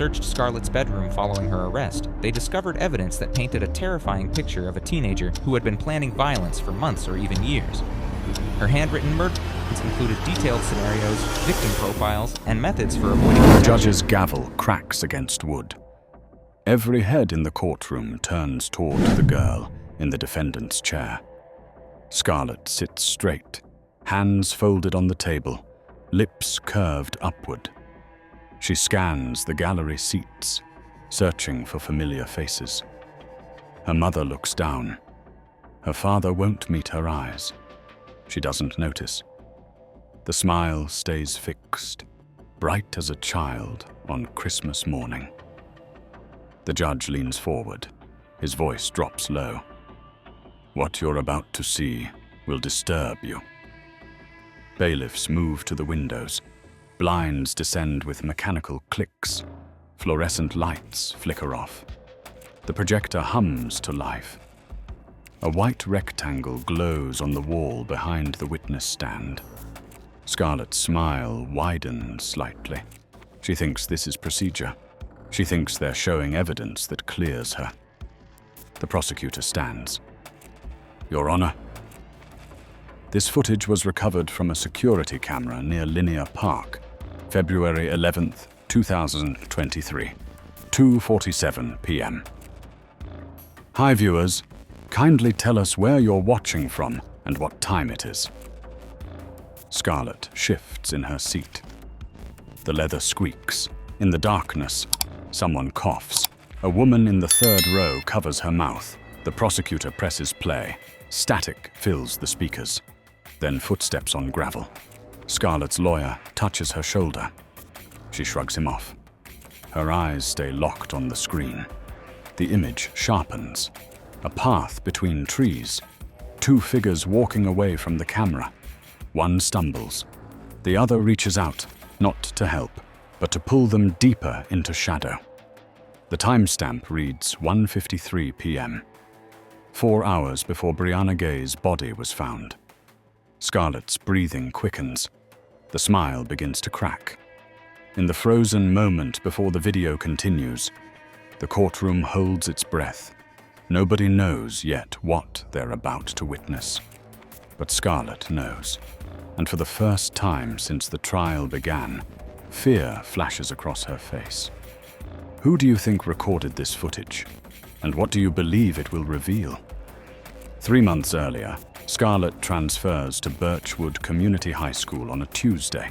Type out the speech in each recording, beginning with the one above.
searched Scarlett's bedroom following her arrest, they discovered evidence that painted a terrifying picture of a teenager who had been planning violence for months or even years. Her handwritten murder plans included detailed scenarios, victim profiles, and methods for avoiding The judge's gavel cracks against wood. Every head in the courtroom turns toward the girl in the defendant's chair. Scarlett sits straight, hands folded on the table, lips curved upward. She scans the gallery seats, searching for familiar faces. Her mother looks down. Her father won't meet her eyes. She doesn't notice. The smile stays fixed, bright as a child on Christmas morning. The judge leans forward. His voice drops low. What you're about to see will disturb you. Bailiffs move to the windows. Blinds descend with mechanical clicks. Fluorescent lights flicker off. The projector hums to life. A white rectangle glows on the wall behind the witness stand. Scarlett's smile widens slightly. She thinks this is procedure. She thinks they're showing evidence that clears her. The prosecutor stands. Your Honor. This footage was recovered from a security camera near Linear Park, February 11th, 2023, 2:47 p.m. Hi viewers, kindly tell us where you're watching from and what time it is. Scarlett shifts in her seat. The leather squeaks. In the darkness, someone coughs. A woman in the third row covers her mouth. The prosecutor presses play. Static fills the speakers. Then footsteps on gravel. Scarlett's lawyer touches her shoulder. She shrugs him off. Her eyes stay locked on the screen. The image sharpens. A path between trees. Two figures walking away from the camera. One stumbles. The other reaches out, not to help, but to pull them deeper into shadow. The timestamp reads 1:53 p.m. 4 hours before Brianna Gay's body was found. Scarlett's breathing quickens. The smile begins to crack. In the frozen moment before the video continues, the courtroom holds its breath. Nobody knows yet what they're about to witness. But Scarlett knows. And for the first time since the trial began, fear flashes across her face. Who do you think recorded this footage? And what do you believe it will reveal? 3 months earlier, Scarlett transfers to Birchwood Community High School on a Tuesday.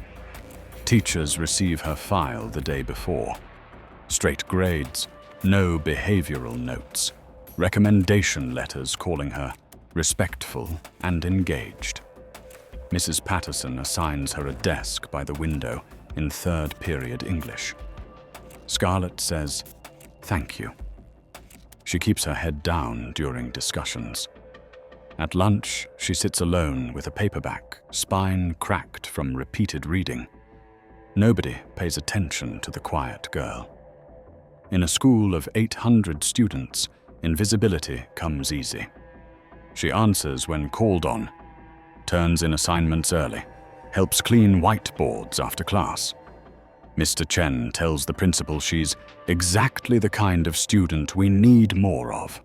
Teachers receive her file the day before. Straight grades, no behavioral notes, recommendation letters calling her respectful and engaged. Mrs. Patterson assigns her a desk by the window in third period English. Scarlett says, "Thank you." She keeps her head down during discussions. At lunch, she sits alone with a paperback, spine cracked from repeated reading. Nobody pays attention to the quiet girl. In a school of 800 students, invisibility comes easy. She answers when called on, turns in assignments early, helps clean whiteboards after class. Mr. Chen tells the principal she's exactly the kind of student we need more of.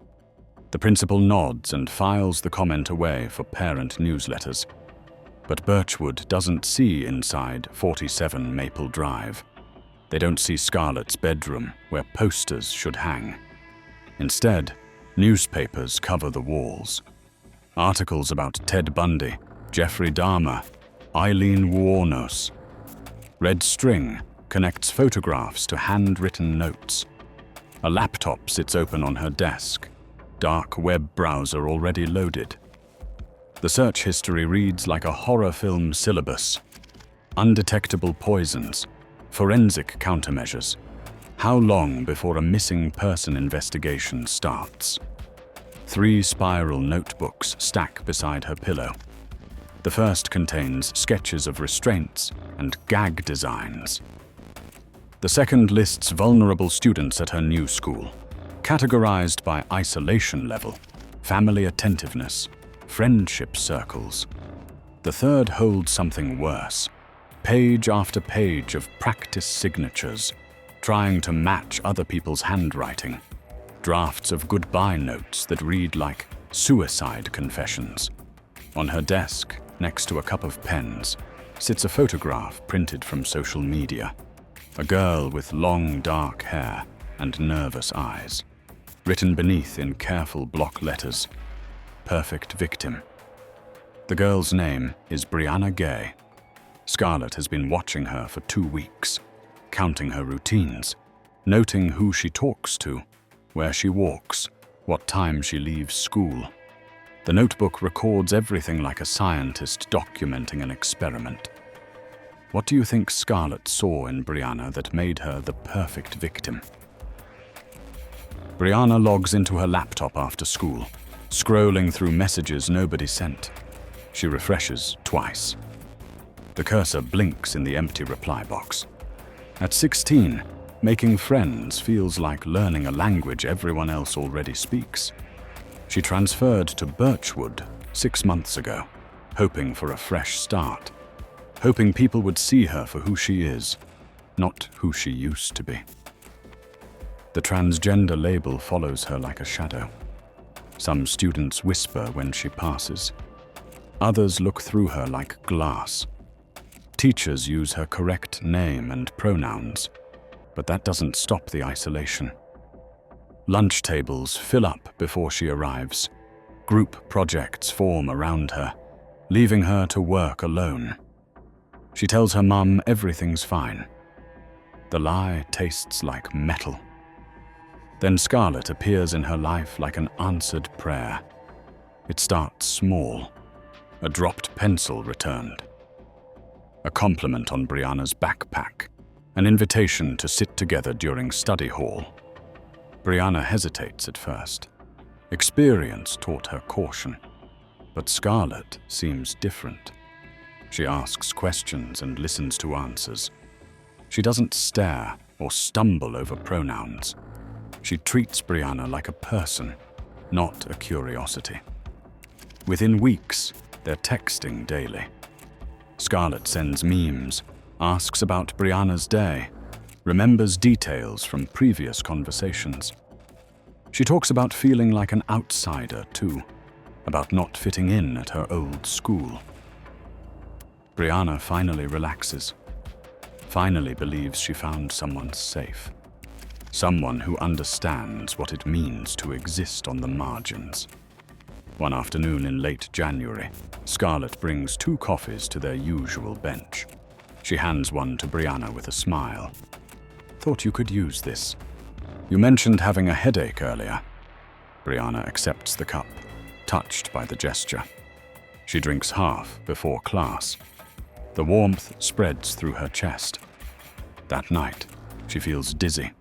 The principal nods and files the comment away for parent newsletters. But Birchwood doesn't see inside 47 Maple Drive. They don't see Scarlett's bedroom, where posters should hang. Instead, newspapers cover the walls. Articles about Ted Bundy, Jeffrey Dahmer, Eileen Wuornos. Red string connects photographs to handwritten notes. A laptop sits open on her desk. Dark web browser already loaded. The search history reads like a horror film syllabus. Undetectable poisons, forensic countermeasures. How long before a missing person investigation starts? 3 spiral notebooks stack beside her pillow. The first contains sketches of restraints and gag designs. The second lists vulnerable students at her new school, categorized by isolation level, family attentiveness, friendship circles. The third holds something worse. Page after page of practice signatures, trying to match other people's handwriting. Drafts of goodbye notes that read like suicide confessions. On her desk, next to a cup of pens, sits a photograph printed from social media. A girl with long dark hair and nervous eyes. Written beneath in careful block letters, "Perfect victim." The girl's name is Brianna Gay. Scarlett has been watching her for 2 weeks, counting her routines, noting who she talks to, where she walks, what time she leaves school. The notebook records everything like a scientist documenting an experiment. What do you think Scarlett saw in Brianna that made her the perfect victim? Brianna logs into her laptop after school, scrolling through messages nobody sent. She refreshes twice. The cursor blinks in the empty reply box. At 16, making friends feels like learning a language everyone else already speaks. She transferred to Birchwood 6 months ago, hoping for a fresh start, hoping people would see her for who she is, not who she used to be. The transgender label follows her like a shadow. Some students whisper when she passes. Others look through her like glass. Teachers use her correct name and pronouns, but that doesn't stop the isolation. Lunch tables fill up before she arrives. Group projects form around her, leaving her to work alone. She tells her mum everything's fine. The lie tastes like metal. Then Scarlett appears in her life like an answered prayer. It starts small. A dropped pencil returned. A compliment on Brianna's backpack. An invitation to sit together during study hall. Brianna hesitates at first. Experience taught her caution. But Scarlett seems different. She asks questions and listens to answers. She doesn't stare or stumble over pronouns. She treats Brianna like a person, not a curiosity. Within weeks, they're texting daily. Scarlett sends memes, asks about Brianna's day, remembers details from previous conversations. She talks about feeling like an outsider, too, about not fitting in at her old school. Brianna finally relaxes, finally believes she found someone safe. Someone who understands what it means to exist on the margins. One afternoon in late January, Scarlett brings 2 coffees to their usual bench. She hands one to Brianna with a smile. "Thought you could use this. You mentioned having a headache earlier." Brianna accepts the cup, touched by the gesture. She drinks half before class. The warmth spreads through her chest. That night, she feels dizzy.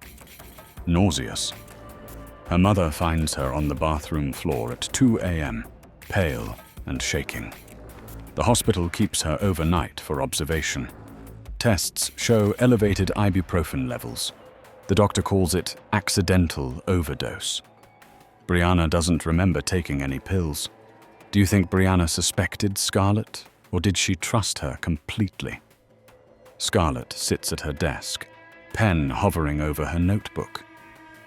Nauseous. Her mother finds her on the bathroom floor at 2 a.m., pale and shaking. The hospital keeps her overnight for observation. Tests show elevated ibuprofen levels. The doctor calls it accidental overdose. Brianna doesn't remember taking any pills. Do you think Brianna suspected Scarlett, or did she trust her completely? Scarlett sits at her desk, pen hovering over her notebook.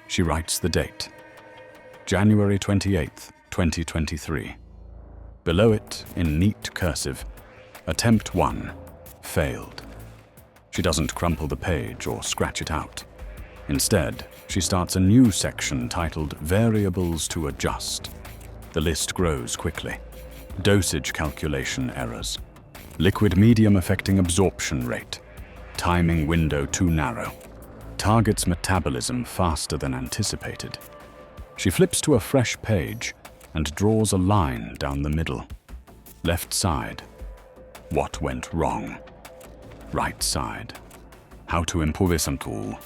She writes the date, January 28th, 2023. Below it, in neat cursive, Attempt 1, failed. She doesn't crumple the page or scratch it out. Instead, she starts a new section titled Variables to Adjust. The list grows quickly. Dosage calculation errors. Liquid medium affecting absorption rate. Timing window too narrow. Targets metabolism faster than anticipated. She flips to a fresh page and draws a line down the middle. Left side. What went wrong? Right side. How to improve some tool.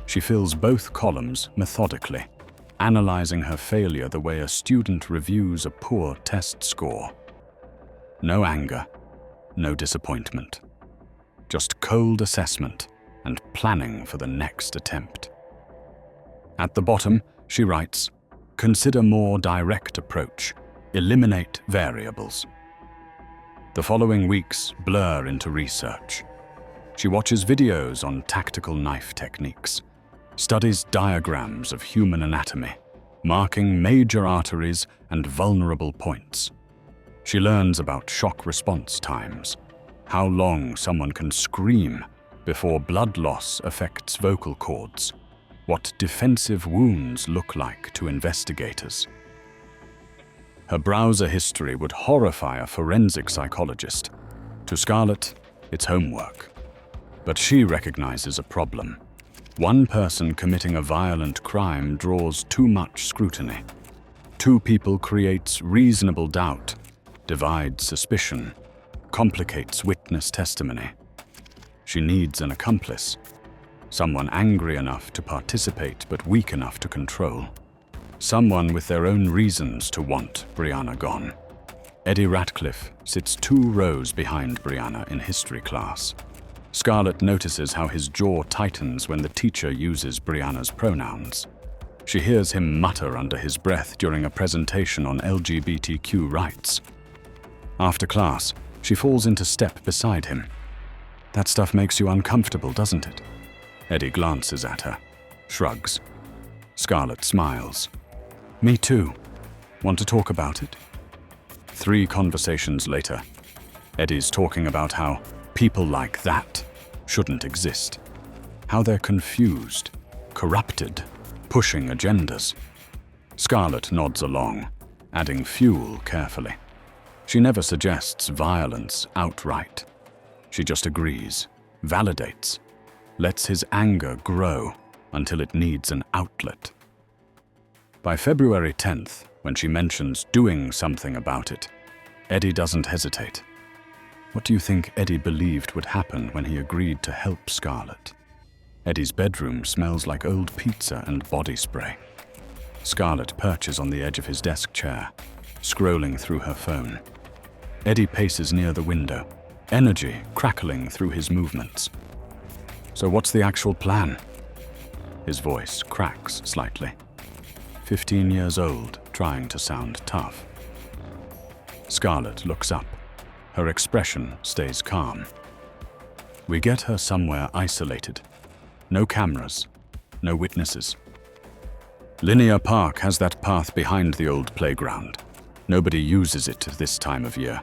She fills both columns methodically, analyzing her failure the way a student reviews a poor test score. No anger, no disappointment. Just cold assessment and planning for the next attempt. At the bottom, she writes, consider more direct approach, eliminate variables. The following weeks blur into research. She watches videos on tactical knife techniques, studies diagrams of human anatomy, marking major arteries and vulnerable points. She learns about shock response times, how long someone can scream before blood loss affects vocal cords, what defensive wounds look like to investigators. Her browser history would horrify a forensic psychologist. To Scarlett, it's homework. But she recognizes a problem. One person committing a violent crime draws too much scrutiny. Two people creates reasonable doubt, divides suspicion, complicates witness testimony. She needs an accomplice, someone angry enough to participate but weak enough to control. Someone with their own reasons to want Brianna gone. Eddie Ratcliffe sits 2 rows behind Brianna in history class. Scarlett notices how his jaw tightens when the teacher uses Brianna's pronouns. She hears him mutter under his breath during a presentation on LGBTQ rights. After class, she falls into step beside him. "That stuff makes you uncomfortable, doesn't it?" Eddie glances at her, shrugs. Scarlett smiles. "Me too. Want to talk about it?" 3 conversations later, Eddie's talking about how people like that shouldn't exist. How they're confused, corrupted, pushing agendas. Scarlett nods along, adding fuel carefully. She never suggests violence outright. She just agrees, validates, lets his anger grow until it needs an outlet. By February 10th, when she mentions doing something about it, Eddie doesn't hesitate. What do you think Eddie believed would happen when he agreed to help Scarlett? Eddie's bedroom smells like old pizza and body spray. Scarlett perches on the edge of his desk chair, scrolling through her phone. Eddie paces near the window, energy crackling through his movements. "So what's the actual plan?" His voice cracks slightly. 15 years old, trying to sound tough. Scarlett looks up. Her expression stays calm. "We get her somewhere isolated. No cameras, no witnesses. Linear Park has that path behind the old playground. Nobody uses it this time of year."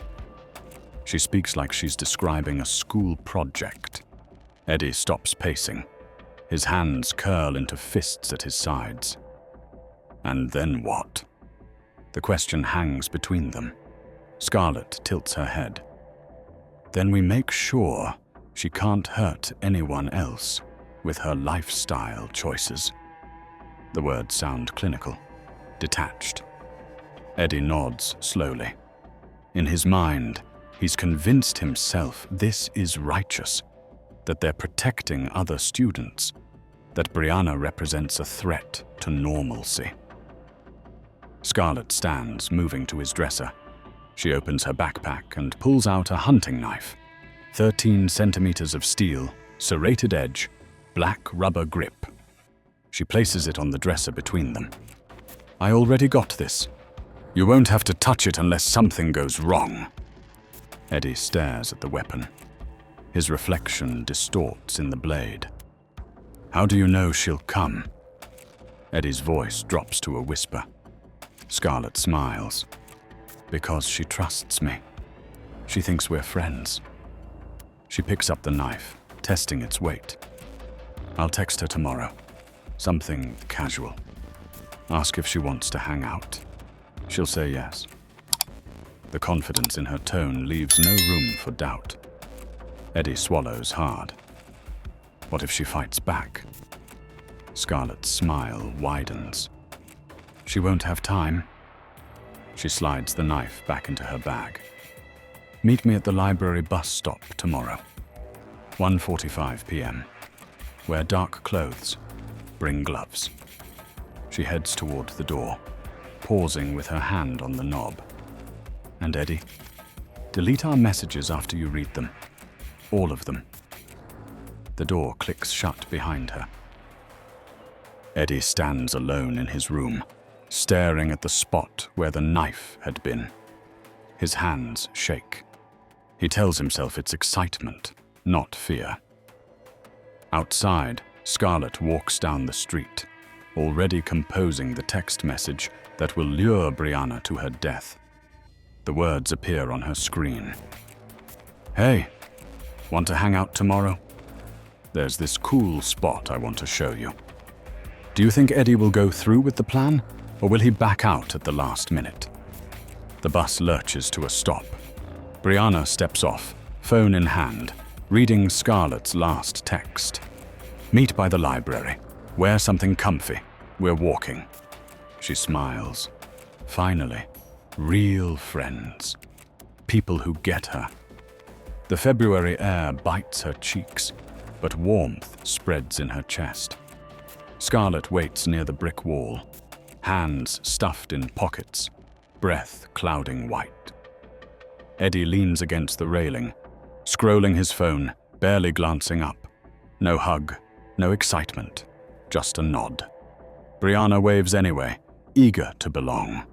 She speaks like she's describing a school project. Eddie stops pacing. His hands curl into fists at his sides. "And then what?" The question hangs between them. Scarlett tilts her head. "Then we make sure she can't hurt anyone else with her lifestyle choices." The words sound clinical, detached. Eddie nods slowly. In his mind, he's convinced himself this is righteous, that they're protecting other students, that Brianna represents a threat to normalcy. Scarlett stands, moving to his dresser. She opens her backpack and pulls out a hunting knife. 13 centimeters of steel, serrated edge, black rubber grip. She places it on the dresser between them. "I already got this. You won't have to touch it unless something goes wrong." Eddie stares at the weapon. His reflection distorts in the blade. "How do you know she'll come?" Eddie's voice drops to a whisper. Scarlett smiles. "Because she trusts me. She thinks we're friends." She picks up the knife, testing its weight. "I'll text her tomorrow. Something casual. Ask if she wants to hang out. She'll say yes." The confidence in her tone leaves no room for doubt. Eddie swallows hard. What if she fights back? Scarlett's smile widens. She won't have time. She slides the knife back into her bag. "Meet me at the library bus stop tomorrow. 1:45 p.m. Wear dark clothes. Bring gloves." She heads toward the door, pausing with her hand on the knob. "And Eddie, delete our messages after you read them. All of them." The door clicks shut behind her. Eddie stands alone in his room, staring at the spot where the knife had been. His hands shake. He tells himself it's excitement, not fear. Outside, Scarlett walks down the street, already composing the text message that will lure Brianna to her death. The words appear on her screen. "Hey, want to hang out tomorrow? There's this cool spot I want to show you. Do you think Eddie will go through with the plan, or will he back out at the last minute?" The bus lurches to a stop. Brianna steps off, phone in hand, reading Scarlett's last text. "Meet by the library. Wear something comfy. We're walking." She smiles. Finally, real friends. People who get her. The February air bites her cheeks, but warmth spreads in her chest. Scarlett waits near the brick wall, hands stuffed in pockets, breath clouding white. Eddie leans against the railing, scrolling his phone, barely glancing up. No hug, no excitement, just a nod. Brianna waves anyway, eager to belong.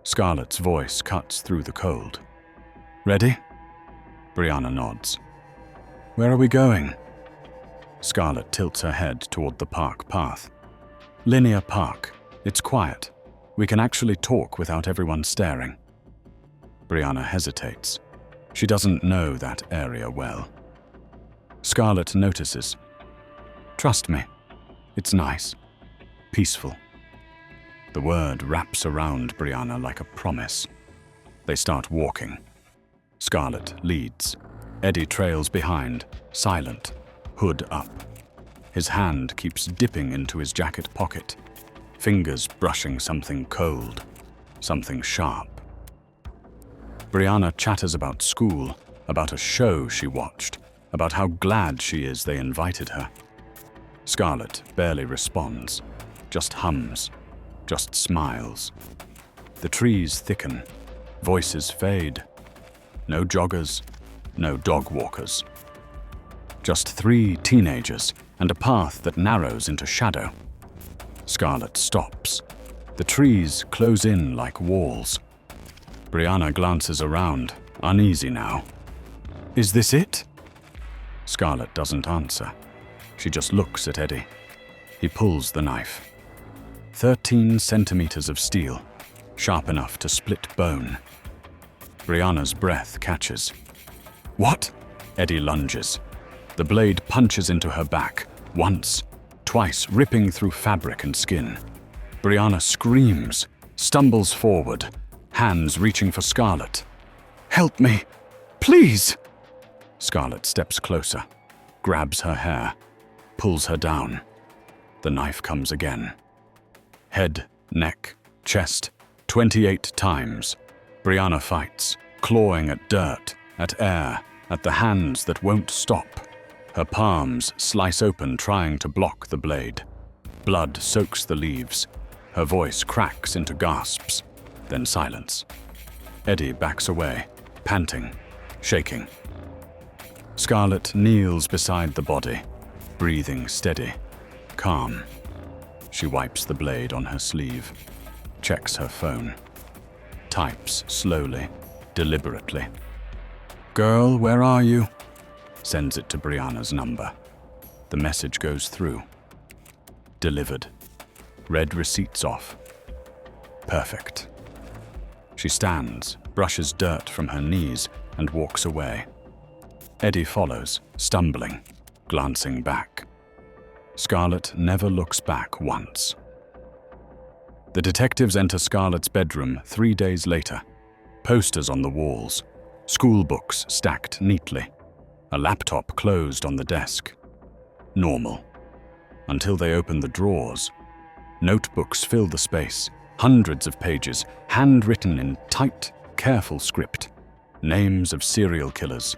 Scarlett's voice cuts through the cold. "Ready?" Brianna nods. "Where are we going?" Scarlett tilts her head toward the park path. "Linear park. It's quiet. We can actually talk without everyone staring." Brianna hesitates. She doesn't know that area well. Scarlett notices. "Trust me. It's nice. Peaceful." The word wraps around Brianna like a promise. They start walking. Scarlett leads. Eddie trails behind, silent, hood up. His hand keeps dipping into his jacket pocket, fingers brushing something cold, something sharp. Brianna chatters about school, about a show she watched, about how glad she is they invited her. Scarlett barely responds, just hums, just smiles. The trees thicken, voices fade. No joggers, no dog walkers. Just 3 teenagers and a path that narrows into shadow. Scarlett stops. The trees close in like walls. Brianna glances around, uneasy now. "Is this it?" Scarlett doesn't answer. She just looks at Eddie. He pulls the knife. 13 centimeters of steel, sharp enough to split bone. Brianna's breath catches. "What?" Eddie lunges. The blade punches into her back, once, twice, ripping through fabric and skin. Brianna screams, stumbles forward, hands reaching for Scarlett. "Help me! Please!" Scarlett steps closer, grabs her hair, pulls her down. The knife comes again. Head, neck, chest, 28 times. Brianna fights, clawing at dirt, at air, at the hands that won't stop. Her palms slice open trying to block the blade. Blood soaks the leaves. Her voice cracks into gasps, then silence. Eddie backs away, panting, shaking. Scarlett kneels beside the body, breathing steady, calm. She wipes the blade on her sleeve, checks her phone. Types slowly, deliberately. "Girl, where are you?" Sends it to Brianna's number. The message goes through. Delivered. Read receipts off. Perfect. She stands, brushes dirt from her knees, and walks away. Eddie follows, stumbling, glancing back. Scarlett never looks back once. The detectives enter Scarlett's bedroom 3 days later. Posters on the walls, school books stacked neatly, a laptop closed on the desk. Normal. Until they open the drawers. Notebooks fill the space, hundreds of pages, handwritten in tight, careful script. Names of serial killers,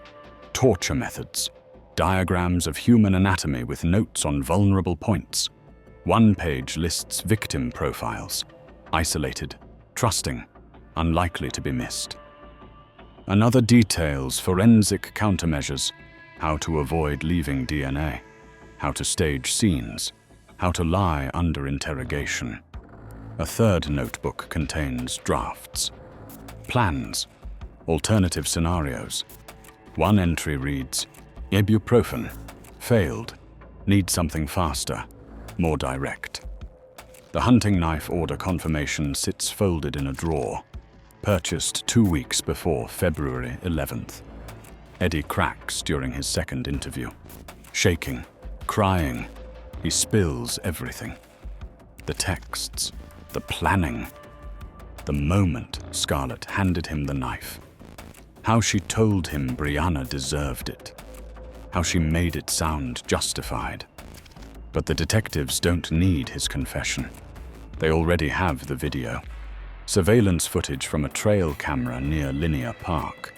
torture methods, diagrams of human anatomy with notes on vulnerable points. One page lists victim profiles, isolated, trusting, unlikely to be missed. Another details forensic countermeasures, how to avoid leaving DNA, how to stage scenes, how to lie under interrogation. A third notebook contains drafts, plans, alternative scenarios. One entry reads, "Ibuprofen, failed. Need something faster, more direct. The hunting knife order confirmation sits folded in a drawer, purchased 2 weeks before February 11th. Eddie cracks during his second interview. Shaking, crying, he spills everything. The texts, the planning, the moment Scarlett handed him the knife. How she told him Brianna deserved it. How she made it sound justified. But the detectives don't need his confession. They already have the video. Surveillance footage from a trail camera near Linear Park.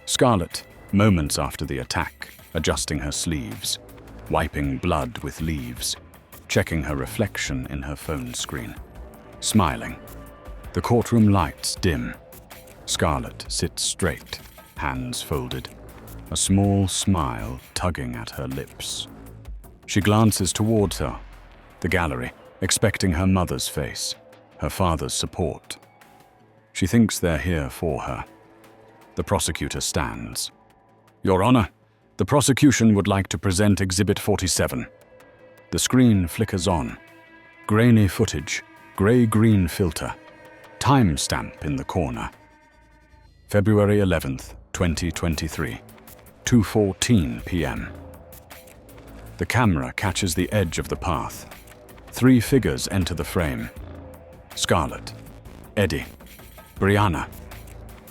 Scarlett, moments after the attack, adjusting her sleeves, wiping blood with leaves, checking her reflection in her phone screen, smiling. The courtroom lights dim. Scarlett sits straight, hands folded, a small smile tugging at her lips. She glances towards her, the gallery, expecting her mother's face, her father's support. She thinks they're here for her. The prosecutor stands. Your Honor, the prosecution would like to present Exhibit 47. The screen flickers on. Grainy footage, gray-green filter, timestamp in the corner. February 11th, 2023, 2:14 p.m. The camera catches the edge of the path. 3 figures enter the frame. Scarlett, Eddie, Brianna.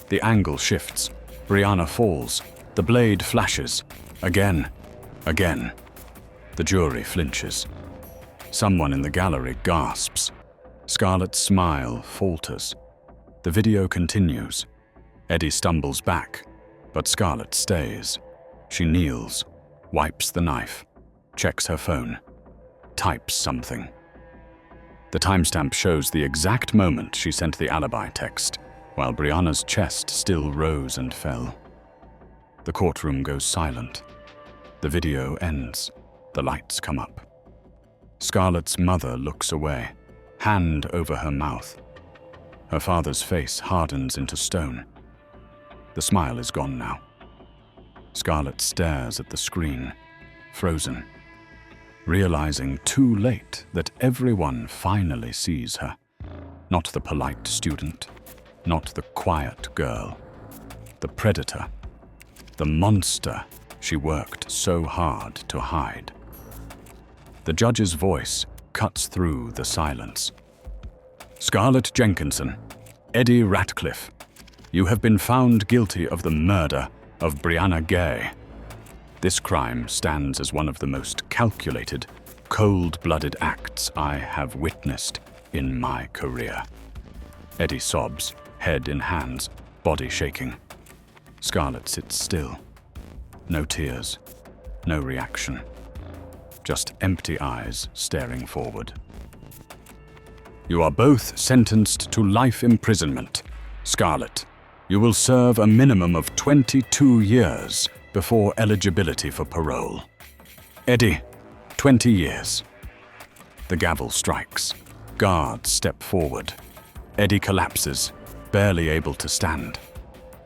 The angle shifts. Brianna falls. The blade flashes. Again. The jury flinches. Someone in the gallery gasps. Scarlett's smile falters. The video continues. Eddie stumbles back, but Scarlett stays. She kneels, wipes the knife, checks her phone, types something. The timestamp shows the exact moment she sent the alibi text, while Brianna's chest still rose and fell. The courtroom goes silent. The video ends. The lights come up. Scarlett's mother looks away, hand over her mouth. Her father's face hardens into stone. The smile is gone now. Scarlett stares at the screen, frozen, realizing too late that everyone finally sees her. Not the polite student, not the quiet girl, the predator, the monster she worked so hard to hide. The judge's voice cuts through the silence. Scarlett Jenkinson, Eddie Ratcliffe, you have been found guilty of the murder of Brianna Gay. This crime stands as one of the most calculated, cold-blooded acts I have witnessed in my career. Eddie sobs, head in hands, body shaking. Scarlett sits still. No tears, no reaction. Just empty eyes staring forward. You are both sentenced to life imprisonment. Scarlett, you will serve a minimum of 22 years before eligibility for parole. Eddie, 20 years. The gavel strikes. Guards step forward. Eddie collapses, barely able to stand.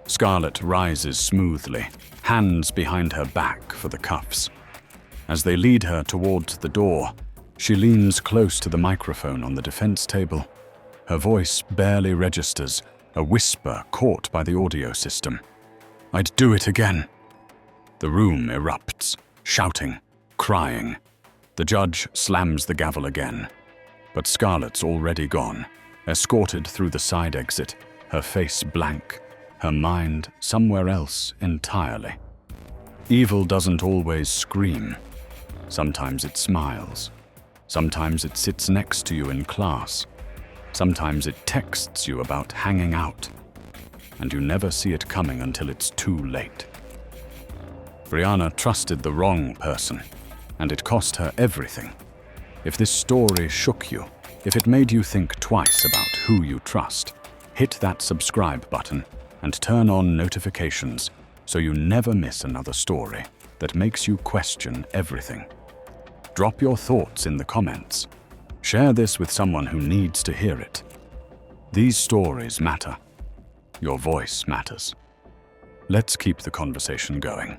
Scarlett rises smoothly, hands behind her back for the cuffs. As they lead her towards the door, she leans close to the microphone on the defense table. Her voice barely registers, a whisper caught by the audio system. I'd do it again. The room erupts, shouting, crying. The judge slams the gavel again. But Scarlett's already gone, escorted through the side exit, her face blank, her mind somewhere else entirely. Evil doesn't always scream. Sometimes it smiles. Sometimes it sits next to you in class. Sometimes it texts you about hanging out. And you never see it coming until it's too late. Brianna trusted the wrong person, and it cost her everything. If this story shook you, if it made you think twice about who you trust, hit that subscribe button and turn on notifications so you never miss another story that makes you question everything. Drop your thoughts in the comments. Share this with someone who needs to hear it. These stories matter. Your voice matters. Let's keep the conversation going.